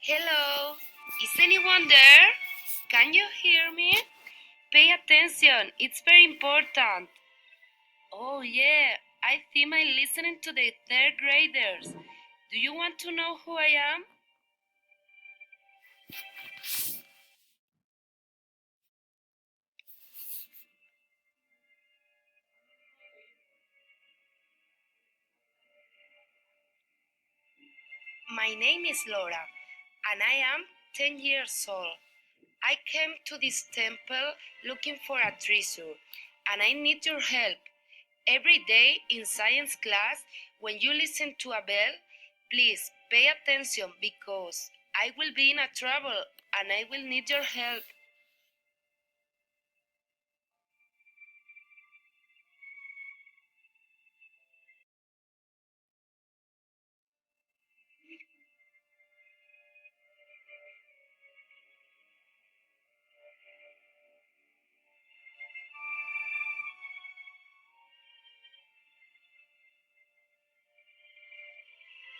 Hello, is anyone there? Can you hear me? Pay attention, it's very important. Oh, yeah, I think I'm listening to the third graders. Do you want to know who I am? My name is Laura, and I am 10 years old. I came to this temple looking for a treasure, and I need your help. Every day in science class, when you listen to a bell, please pay attention because I will be in a trouble and I will need your help.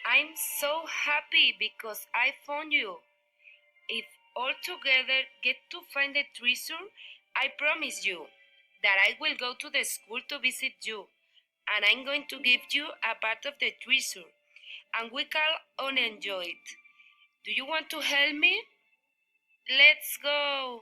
I'm so happy because I found you. If all together get to find the treasure, I promise you that I will go to the school to visit you and I'm going to give you a part of the treasure and we can all enjoy it. Do you want to help me? Let's go!